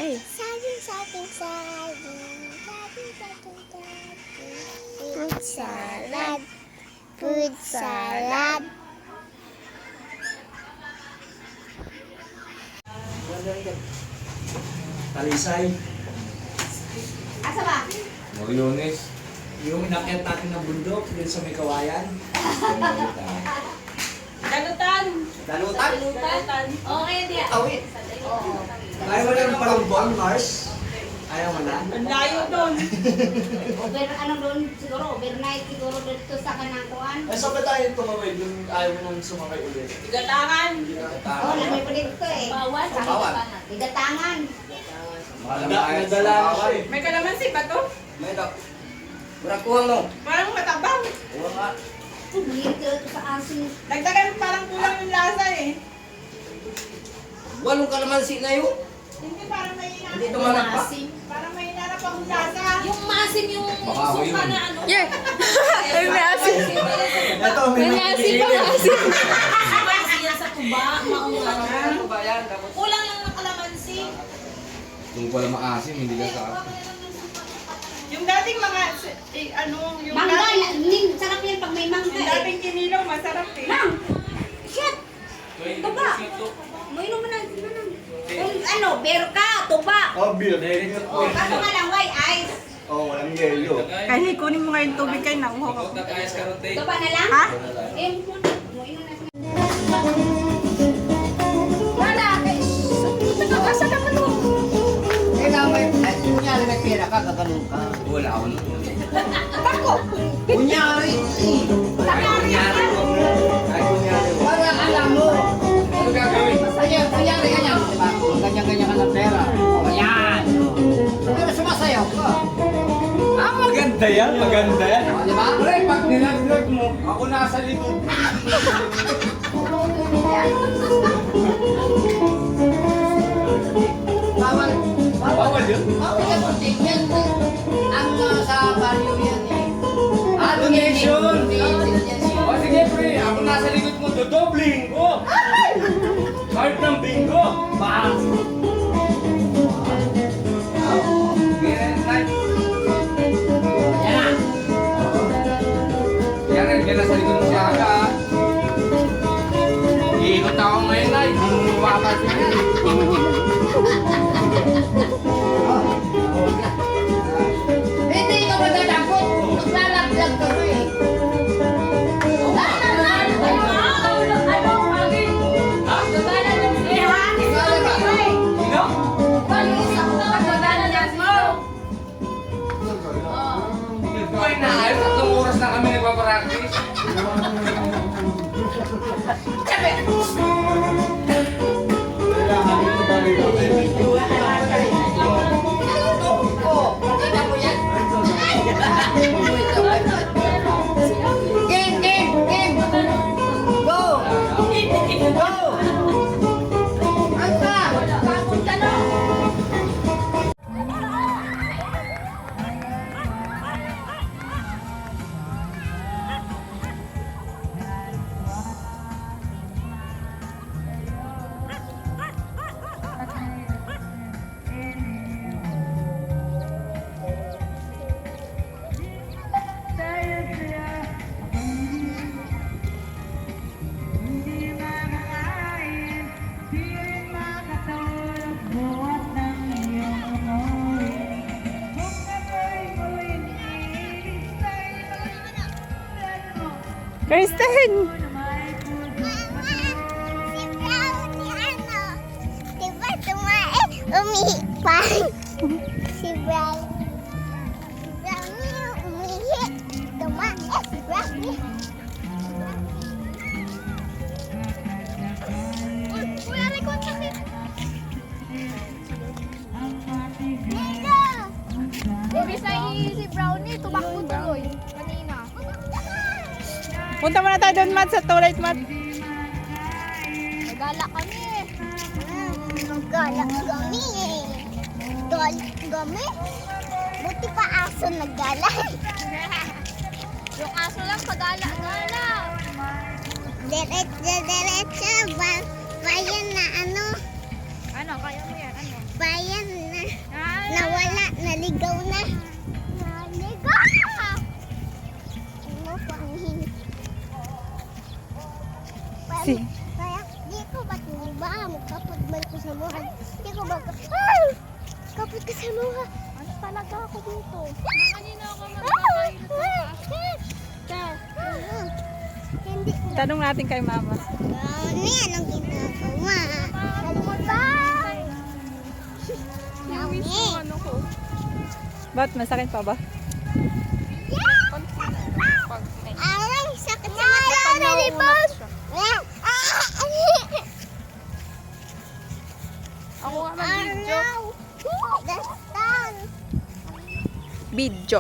Ay. Saging, saging, saging. Saging, saging, saging. Fruit salad. Fruit salad. Talisay. Asa ba? Moriones. Yung inakyat natin ng bundok dun sa may kawayan. Dalutan. Dalutan. Dalutan. Okay, di. Awit. Ayaw mo lang palumbon, Mars? Ayaw mo na? Ang layo doon. Ano doon siguro? Overnight siguro dito sa kanang kuan. Eh, saan ba tayo tumawid? Yung ayaw mo nang sumakay ulit. Gatangan. Oh, lamay pa dito eh. Bawal. Bawal. Tigatangan. Nadala ko siya eh. May kalamansi ba to? May daw. Murang kuhang no? Parang matabang. Kuha nga. Hindi ito sa asin. Dagdagan parang kulang yung lasa eh. Walong kalamansi na yun. Hindi parang may Hindi tumalak pa. Parang may hinarap akong lasa. Yung masim yung Baka ako suka yun. na ano. Yeah. Ay, may asin. Ito, May asin pa, asin. Kasi yan sa tuba, maunga na. Ano ba yan? Dapat Kulang lang ng kalamansi. Kung pala maasim, hindi ka sa akin. Yung dating mga, yung Mangga, dating, sarap yan pag may mangga yung eh. dating kinilaw, masarap eh. Mang! Shit! Tuba! Mainom mo na. Kung ano, beer ka, tuba. Oh, beer. Oh, kaso nga lang, why ice? Oh, walang yelo. Kaya kunin mo nga yung tubig kayo, nauhaw ako. Tuba na lang? Ha? Eh, mainom na. Wala, nagkakasa ka pa to. Eh, may kunyari may pera ka, gaganong ka. Wala ako nun. Tako! Kunyari! Kunyari ko. Ay, kunyari. Parang alam mo. Ano gagawin? Kunyari, ganyan. Diba? Ganyan-ganyan ka ng pera. O, yan. Pero sumasayaw ka. Ah, maganda yan, maganda yan. O, diba? Pre, pag nilaglag mo, ako nasa likod. Bawal. Bawal yun? Bawal yan. Yan. Ang sa baryo yan eh. Donation! Donation. O sige pre, ako nasa likod mo, dodobling ko! Card ng bingo! Bang! Yan yan nasa likod mo siya ka. Iikot ako ngayon ay, hindi mo mapapansin yan. Hindi ka madadakot. Naglalaglag ka mo eh. Sino? Ay na, ay, 3 oras na kami nagpapractice. Game, game, game. Go. Go. Anta. Kristen! Si Brownie ano? Diba umihipang? Si Brownie. Si Brownie umihi. Tumae si Brownie. Kuya, may kontak eh. Nino! Ibisay si Brownie, tumakbo tuloy. Kanina. Punta muna tayo doon, Mat, sa toilet, Mat. Nagala kami. Nagala kami. Kami? Buti pa aso naggala. Yung aso lang pagala-gala. Diretso. Bayan na ano. Ano, kaya mo yan? Ano? Bayan na. Nawala, naligaw na. Naligaw! Ano po ang hin? Si. Kaya, di ko ba ba? Magkapot man ko sa muha. Di ko ba ay! Kapot ka sa muha. Ano talaga ako dito? Kanina ako Hindi ko. Tanong natin kay mama. Ano yan ang ginagawa? Ano ba? Nawi. Ano ko? Ba't masakit pa ba? Aray, sakit sa mata. Nalipot. Ako nga mag-video. Dastan. Video.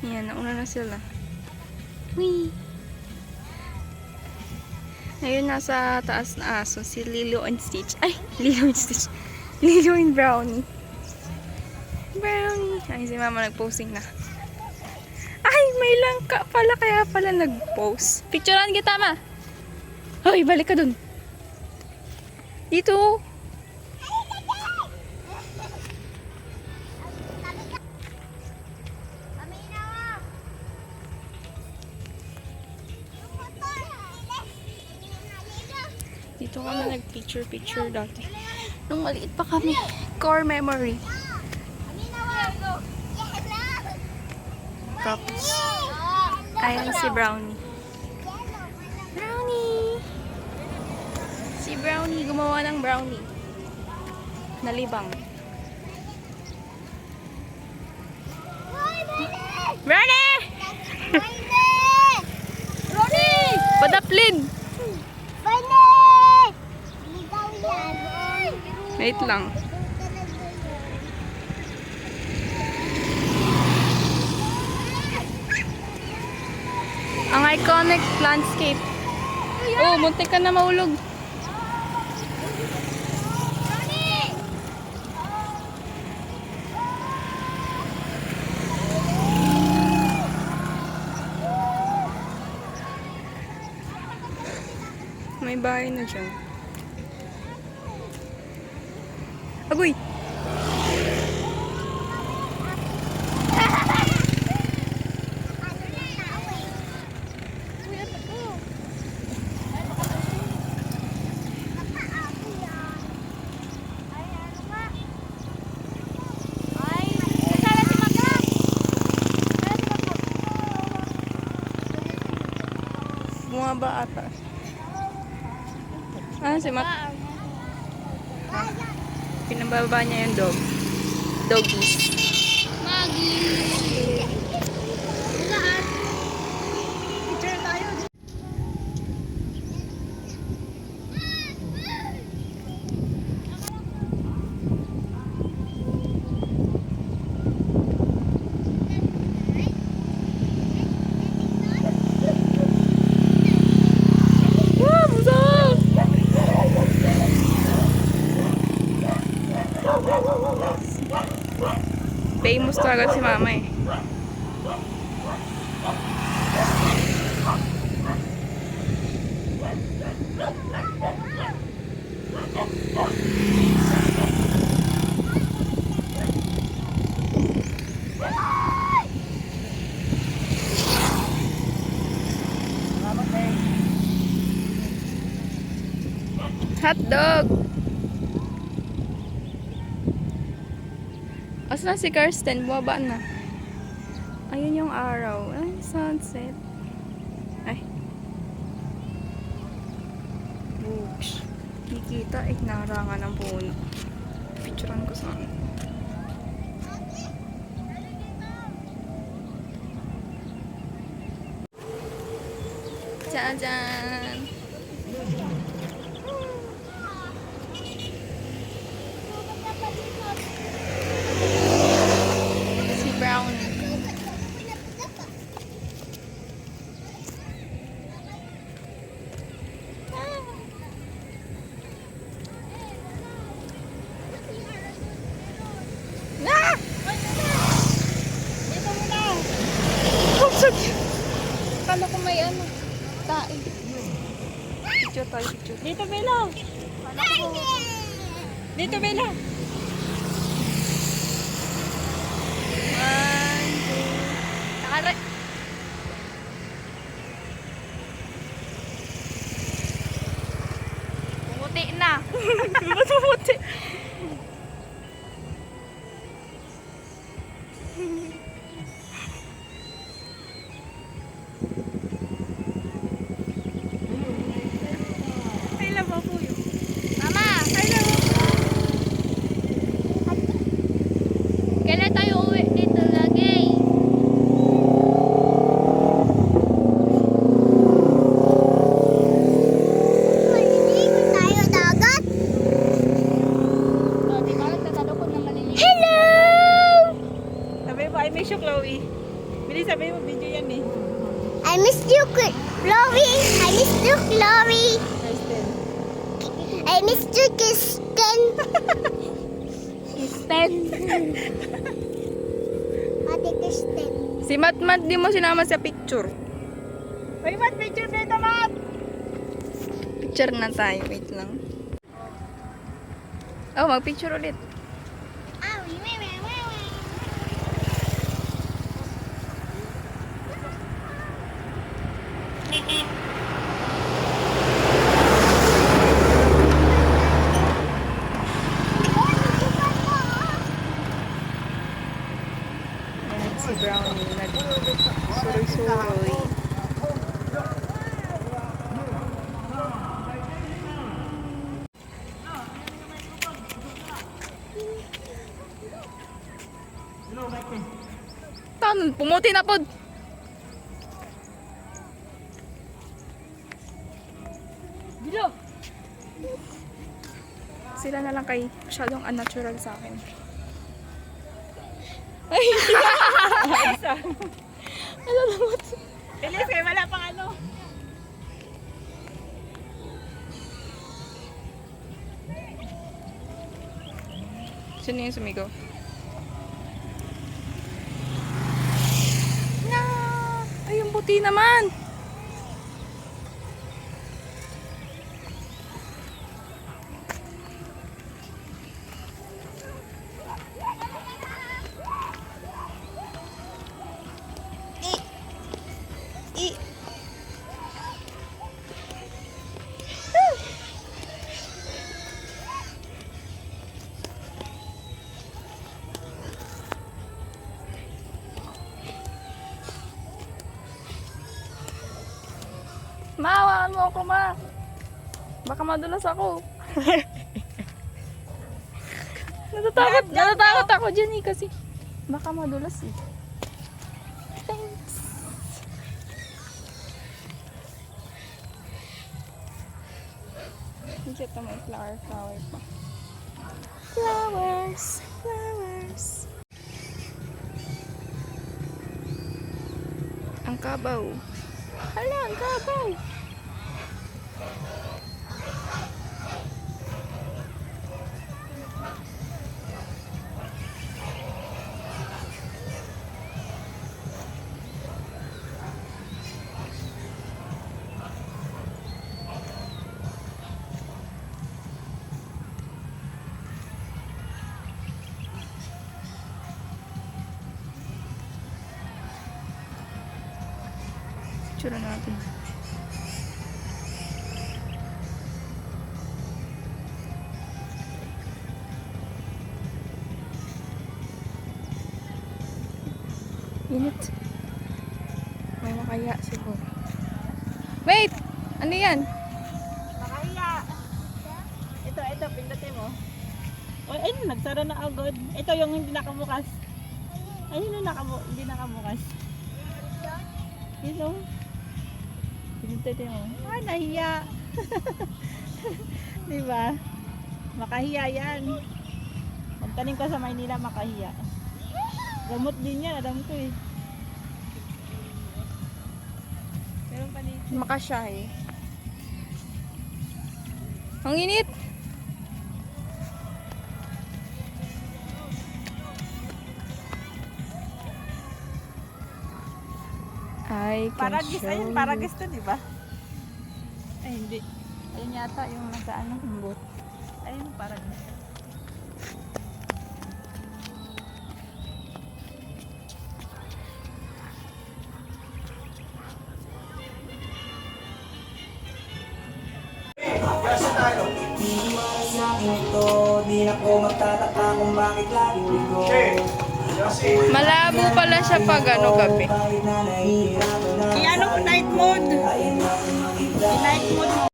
Yan, nauna na sila. Whee! Ngayon nasa taas na aso, si Lilo and Stitch. Ay, Lilo and Stitch. Lilo and Brownie. Brownie. Ay, si mama nag-posting na. Ay, may langka pala, kaya pala nag-post. Picturean kita, ma. Hoy, balik ka dun. Dito. Dito kami nag-picture dati. Nung maliit pa kami. Core memory. Tapos, ayan si Brownie. Brownie! Si Brownie, gumawa ng brownie. Nalibang. Brownie! Brownie! Padaplin! Wait lang. Ang iconic landscape. Oh, muntik ka na maulog. May bahay na dyan. Agoy! Bumaba ata. Ah, si Mac. Pinababa niya yung dog. Doggies. Wow, busog! Famous talaga si mama eh. Hotdog! Asan na si Kirsten? Bumaba na. Ayun yung araw. Ay, sunset. Ay. Books. Kikita eh, narangan ng puno. Picturean ko saan. Jajan! Si Brownie. Ah! Dito muna. Kala ko may ano. Tae. Dito, Bella. Dito, Bella. 1, 2. Nakare. Pumuti na. Pumuti. I love po yun. Mama, hello. Kailan tayo uwi dito lagi? Maliligo tayo dagat. Oh, di ba nagtatalokod na maliliit? Hello! Sabi mo, I miss you, Chloe. Bilis, sabi mo, video yan eh. I miss you, Chloe. I miss you, Chloe. Kristen. I miss you, Kristen. Kristen. Ate Kristen. Si Matmat di mo sinama sa picture. Uy, Mat, picture dito, Mat! Picture na tayo. Wait lang. Oh, mag-picture ulit. Ah, wee, wee, wee, wee, wee. Ayan, si Brownie. Nag-suroy-suroy. Tanon, pumuti na pod. Dilo. Sila na lang kay masyadong unnatural sa akin. Ay! Nalalamot. Bilis, kayo wala pang ano. Sino yung sumigaw? Na! Ay, yung puti naman! Maawakan mo ako, ma. Baka madulas ako. natatakot ako dyan eh kasi baka madulas eh. Thanks. Ito may flower pa. Flowers. Ang kabaw. Hala, ang kabaw. Tsura natin. Init. May makaya siguro. Wait! Ano yan? Makahiya. Ito, pindutin mo. Oy, ayun, nagsara na agad. Ito yung hindi nakabukas. Ayun yung hindi nakabukas. Ito. Pindutin mo. Ah, nahiya. Diba? Makahiya yan. Magtanim ka sa Maynila, makahiya. Gamot din yan, alam ko eh. Meron pa dito. Makasya eh. Ang init! I can Paragis, show ayun, you. paragis to, di ba? Ay, hindi. Ayun yata yung nasa ano, yung boat. Ayun, parang. Malabo pala siya pag ano gabi. I-ano mo night mode. I-night mode mo.